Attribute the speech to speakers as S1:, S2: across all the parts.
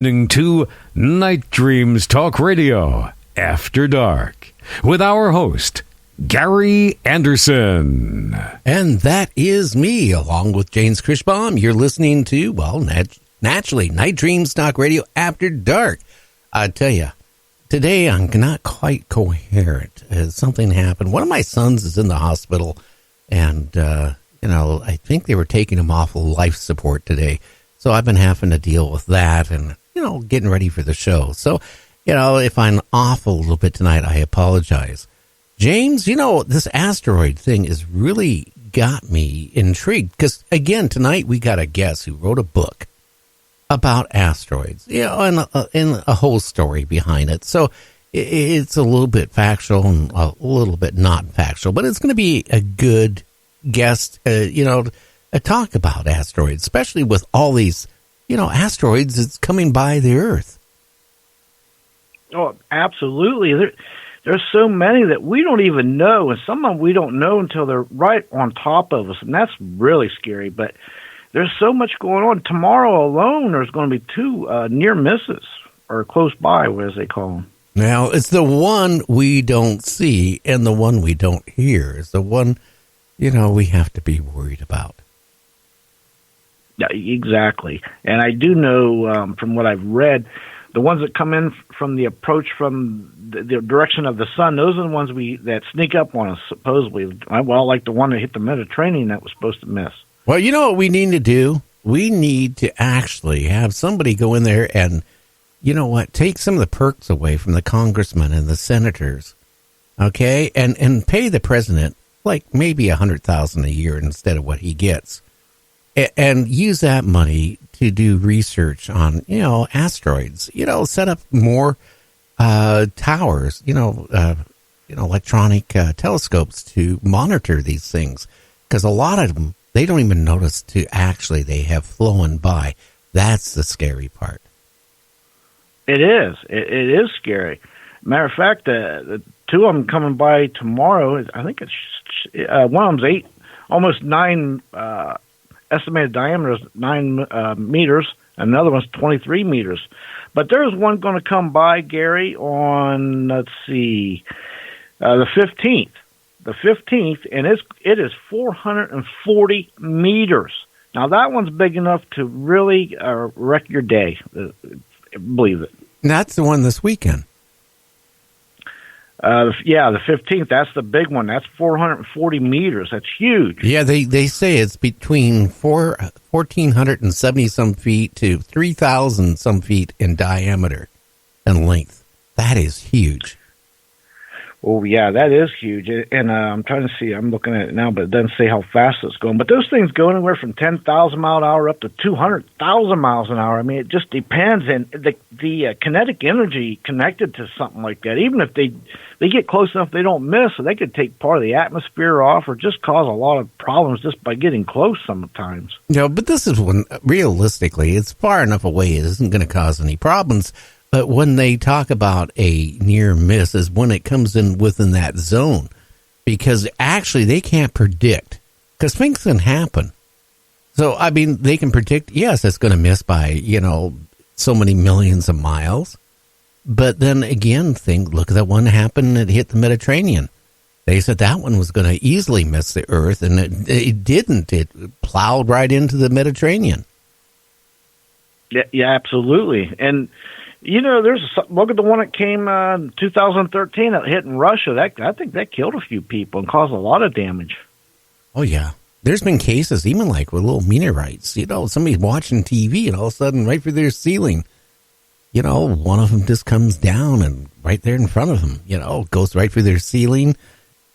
S1: Listening to Night Dreams Talk Radio After Dark with our host, Gary Anderson.
S2: And that is me, along with James Krishbaum. You're listening to, well, naturally, Night Dreams Talk Radio After Dark. I tell you, today I'm not quite coherent. Something happened. One of my sons is in the hospital, and, I think they were taking him off of life support today. So I've been having to deal with that and, getting ready for the show. So, if I'm off a little bit tonight, I apologize. James, this asteroid thing has really got me intrigued because, again, tonight we got a guest who wrote a book about asteroids, and a whole story behind it. So it's a little bit factual and a little bit not factual, but it's going to be a good guest, a talk about asteroids, especially with all these, asteroids that's coming by the Earth.
S3: Oh, absolutely. There's so many that we don't even know, and some of them we don't know until they're right on top of us, and that's really scary. But there's so much going on. Tomorrow alone, there's going to be two near misses, or close by, as they call them.
S2: Now, it's the one we don't see and the one we don't hear. It's the one, we have to be worried about.
S3: Yeah, exactly. And I do know from what I've read, the ones that come in from the approach from the direction of the sun, those are the ones that sneak up on us, supposedly. Well, like the one that hit the Mediterranean that was supposed to miss.
S2: Well, you know what we need to do? We need to actually have somebody go in there and, take some of the perks away from the congressmen and the senators, okay, and pay the president like maybe $100,000 a year instead of what he gets, and use that money to do research on, asteroids, set up more towers, electronic telescopes to monitor these things, because a lot of them, they don't even notice to actually they have flown by. That's the scary part.
S3: It is. It is scary. Matter of fact, the two of them coming by tomorrow, I think it's one of them's almost 9 estimated diameter is 9 meters. Another one's 23 meters. But there's one going to come by, Gary, on, the 15th. The 15th, and it is 440 meters. Now, that one's big enough to really wreck your day. Believe it.
S2: That's the one this weekend.
S3: The 15th, that's the big one. That's 440 meters. That's huge.
S2: Yeah, they say it's between 1,470 some feet to 3,000 some feet in diameter and length. That is huge.
S3: Oh, yeah, that is huge. And I'm trying to see, I'm looking at it now, but it doesn't say how fast it's going. But those things go anywhere from 10,000 mile an hour up to 200,000 miles an hour. I mean, it just depends. And the kinetic energy connected to something like that, even if they get close enough they don't miss, so they could take part of the atmosphere off or just cause a lot of problems just by getting close sometimes.
S2: But this is when, realistically, it's far enough away it isn't going to cause any problems. But when they talk about a near miss is when it comes in within that zone, because actually they can't predict, because things can happen. So, I mean, they can predict, yes, it's going to miss by, so many millions of miles. But then again, look at that one happened that hit the Mediterranean. They said that one was going to easily miss the Earth, and it didn't. It plowed right into the Mediterranean.
S3: Yeah, absolutely. And look at the one that came in 2013 that hit in Russia. I think that killed a few people and caused a lot of damage.
S2: Oh, yeah. There's been cases, even like with little meteorites. Somebody's watching TV and all of a sudden right through their ceiling, one of them just comes down and right there in front of them, goes right through their ceiling,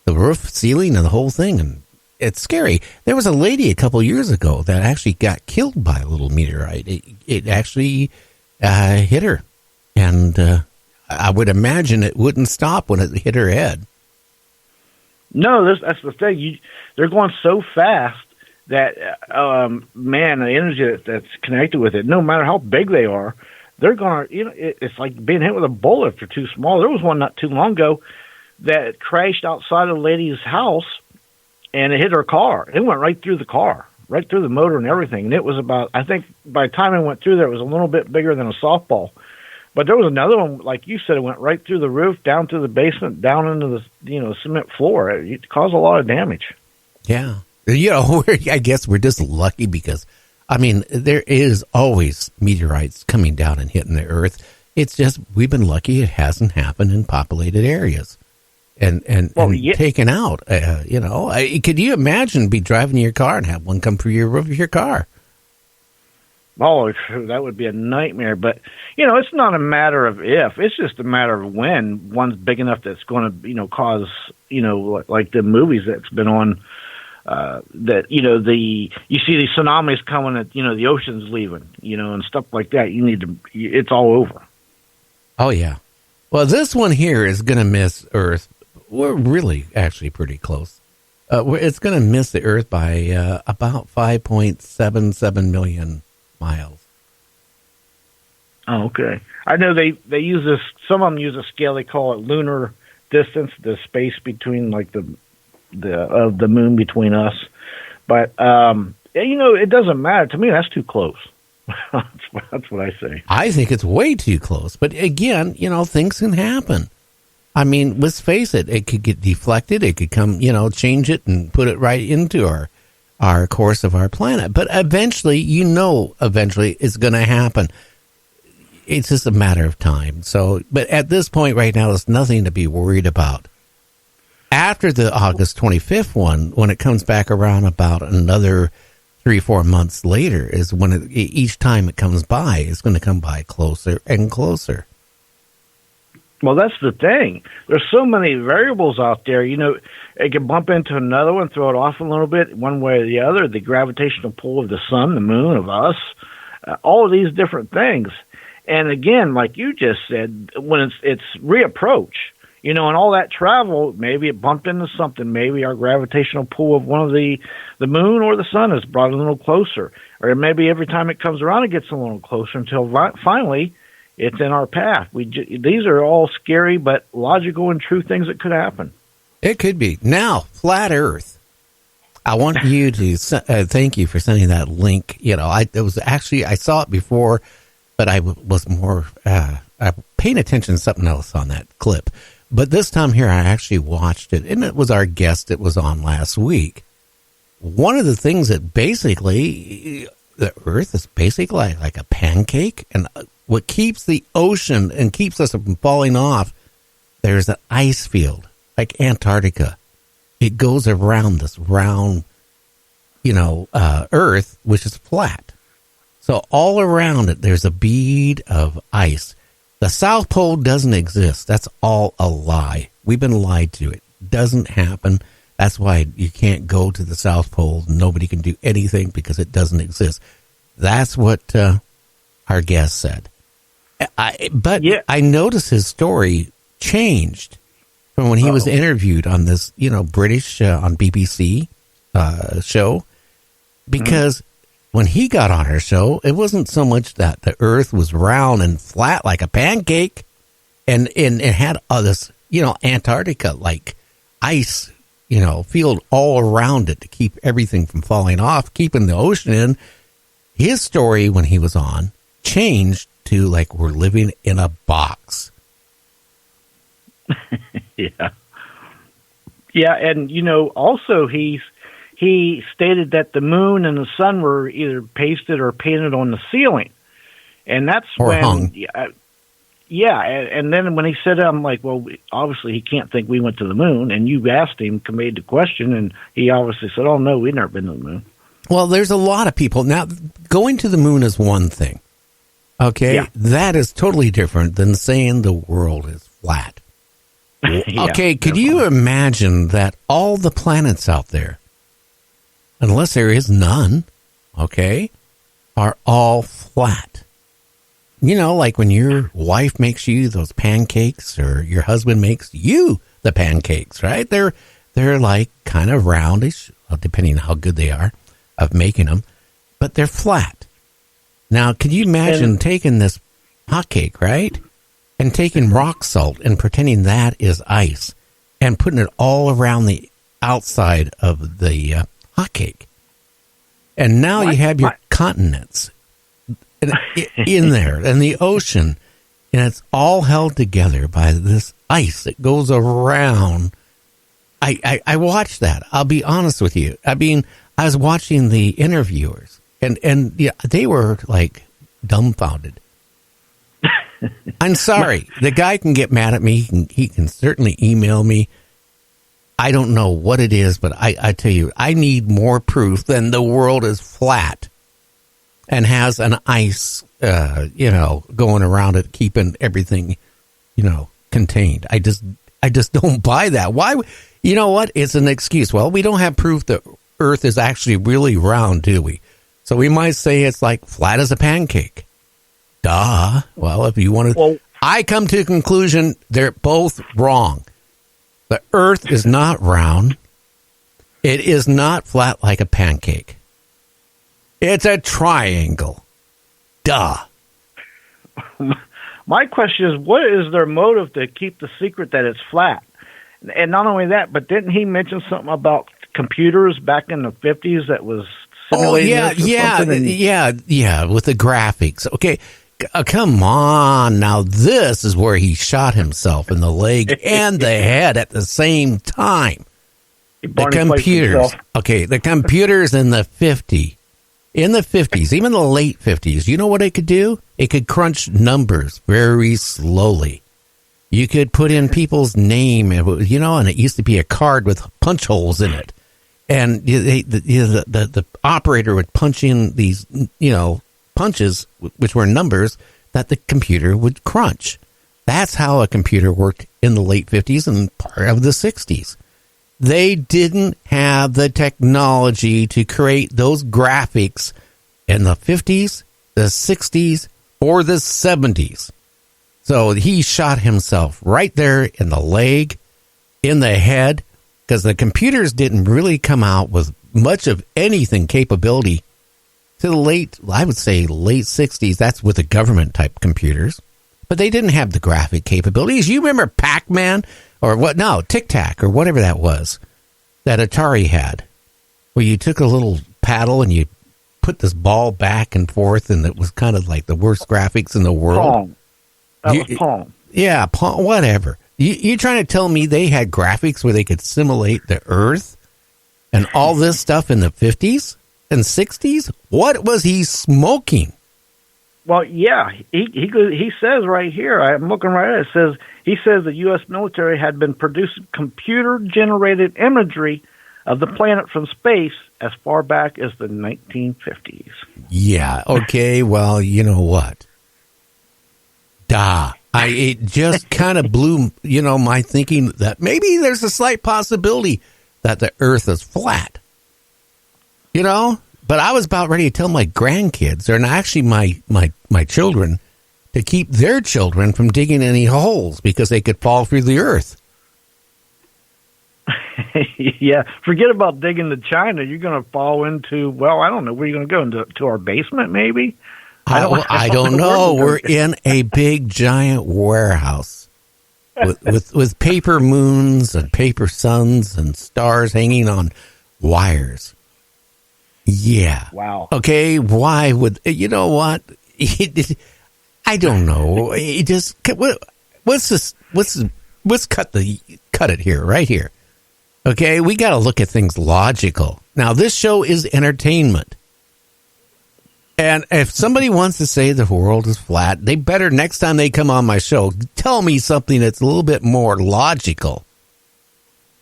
S2: the roof, ceiling, and the whole thing. And it's scary. There was a lady a couple years ago that actually got killed by a little meteorite. It actually hit her. And I would imagine it wouldn't stop when it hit her head.
S3: No, that's the thing. They're going so fast that, the energy that's connected with it, no matter how big they are, they're going to, it's like being hit with a bullet if they're too small. There was one not too long ago that crashed outside of the lady's house, and it hit her car. It went right through the car. right through the motor and everything. And it was about, I think by the time it went through there, it was a little bit bigger than a softball. But there was another one, like you said, it went right through the roof, down through the basement, down into the cement floor. It caused a lot of damage.
S2: Yeah. I guess we're just lucky because, I mean, there is always meteorites coming down and hitting the Earth. It's just we've been lucky it hasn't happened in populated areas and taken out. Could you imagine be driving your car and have one come through your roof of your car?
S3: Oh, that would be a nightmare. But, it's not a matter of if. It's just a matter of when one's big enough that's going to, cause, like the movies that's been on, that, you see these tsunamis coming at, the ocean's leaving, and stuff like that. It's all over.
S2: Oh, yeah. Well, this one here is going to miss Earth. We're really actually pretty close. It's going to miss the Earth by about 5.77 million miles.
S3: Oh, okay. I know they use this. Some of them use a scale. They call it lunar distance, the space between like the moon between us. But it doesn't matter to me. That's too close. That's what I say.
S2: I think it's way too close. But again, things can happen. I mean, let's face it. It could get deflected. It could come, change it and put it right into our course of our planet. But eventually it's going to happen. It's just a matter of time. So, but at this point right now, there's nothing to be worried about. After the August 25th one, when it comes back around about another 3-4 months later, is when each time it comes by, it's going to come by closer and closer.
S3: Well, that's the thing. There's so many variables out there. It can bump into another one, throw it off a little bit, one way or the other. The gravitational pull of the sun, the moon, of us, all of these different things. And again, like you just said, when it's reapproach, and all that travel, maybe it bumped into something. Maybe our gravitational pull of one of the moon or the sun has brought it a little closer. Or maybe every time it comes around, it gets a little closer until finally it's in our path. These are all scary but logical and true things that could happen.
S2: It could be. Now, flat Earth. I want you to thank you for sending that link. I saw it before, but I was more paying attention to something else on that clip. But this time here, I actually watched it, and it was our guest that was on last week. One of the things that basically, the Earth is basically like a pancake, and what keeps the ocean and keeps us from falling off, there's an ice field, like Antarctica. It goes around this round, Earth, which is flat. So all around it, there's a bead of ice. The South Pole doesn't exist. That's all a lie. We've been lied to. It doesn't happen. That's why you can't go to the South Pole. Nobody can do anything because it doesn't exist. That's what our guest said. I noticed his story changed from when he was interviewed on this, British on BBC show, because when he got on her show, it wasn't so much that the Earth was round and flat like a pancake, and it had this, Antarctica like ice, field all around it to keep everything from falling off, keeping the ocean in. His story when he was on changed to like we're living in a box.
S3: Yeah, and also he stated that the moon and the sun were either pasted or painted on the ceiling, and that's hung. And then when he said, I'm like, well, obviously he can't think we went to the moon, and you asked him, made the question, and he obviously said, oh no, we've never been to the moon.
S2: Well, there's a lot of people now. Going to the moon is one thing, okay? Yeah. That is totally different than saying the world is flat. Okay, could you imagine that all the planets out there, unless there is none, okay, are all flat? Like when your wife makes you those pancakes or your husband makes you the pancakes, right? They're like kind of roundish, depending on how good they are of making them, but they're flat. Now, could you imagine taking this hotcake, right? And taking rock salt and pretending that is ice and putting it all around the outside of the hotcake. And now you have your continents in there and the ocean, and it's all held together by this ice that goes around. I watched that. I'll be honest with you. I mean, I was watching the interviewers, and yeah, they were like dumbfounded. I'm sorry. The guy can get mad at me. He can certainly email me. I don't know what it is, but I tell you, I need more proof than the world is flat and has an ice, going around it, keeping everything, contained. I just don't buy that. Why? You know what? It's an excuse. Well, we don't have proof that Earth is actually really round, do we? So we might say it's like flat as a pancake. Duh. Well, if you want to, I come to the conclusion they're both wrong. The Earth is not round. It is not flat like a pancake. It's a triangle. Duh.
S3: My question is, what is their motive to keep the secret that it's flat? And not only that, but didn't he mention something about computers back in the 50s that was simulating
S2: with the graphics. Okay, come on. Now, this is where he shot himself in the leg and the head at the same time. The computers. Okay, the computers in the 50s. In the 50s, even the late 50s, you know what it could do? It could crunch numbers very slowly. You could put in people's name, and it used to be a card with punch holes in it. And the operator would punch in these, punches, which were numbers that the computer would crunch. That's how a computer worked in the late 50s and part of the 60s. They didn't have the technology to create those graphics in the 50s, the 60s, or the 70s. So he shot himself right there in the leg, in the head, because the computers didn't really come out with much of anything capability to the late 60s. That's with the government type computers. But they didn't have the graphic capabilities. You remember Pac-Man or what? No, Tic-Tac or whatever that was that Atari had, where you took a little paddle and you put this ball back and forth, and it was kind of like the worst graphics in the world.
S3: Pong. That was Pong.
S2: Yeah, Pong, whatever. You're trying to tell me they had graphics where they could simulate the Earth and all this stuff in the 50s and 60s? What was he smoking?
S3: Well, yeah, he says right here, I'm looking right at it, he says the U.S. military had been producing computer-generated imagery of the planet from space as far back as the 1950s.
S2: Yeah, okay, well, you know what? It just kind of blew, my thinking that maybe there's a slight possibility that the Earth is flat. But I was about ready to tell my grandkids, and actually my children, to keep their children from digging any holes because they could fall through the Earth.
S3: Yeah, forget about digging to China. You're going to fall into, I don't know, where are you going to go? Into our basement, maybe?
S2: I don't know. We're in a big, giant warehouse with paper moons and paper suns and stars hanging on wires. Yeah.
S3: Wow.
S2: Okay. Why would you know what? I don't know. It just let's cut it here, right here. Okay. We got to look at things logical. Now, this show is entertainment. And if somebody wants to say the world is flat, they better, next time they come on my show, tell me something that's a little bit more logical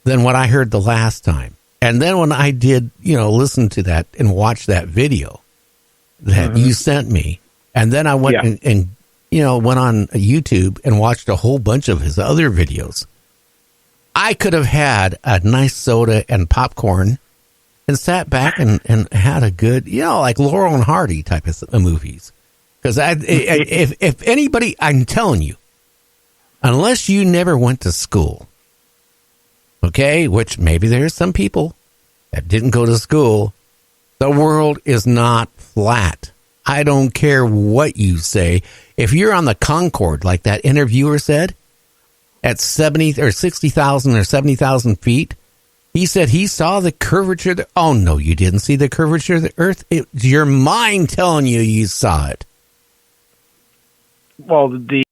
S2: than what I heard the last time. And then when I did, listen to that and watch that video that you sent me, and then I went and went on YouTube and watched a whole bunch of his other videos, I could have had a nice soda and popcorn and sat back and had a good, like Laurel and Hardy type of movies. Because if anybody, I'm telling you, unless you never went to school, okay, which maybe there's some people that didn't go to school, the world is not flat. I don't care what you say. If you're on the Concorde, like that interviewer said, at 70 or 60,000 or 70,000 feet, He said he saw the curvature of the... Oh, no, you didn't see the curvature of the Earth. It's your mind telling you saw it.
S3: Well, the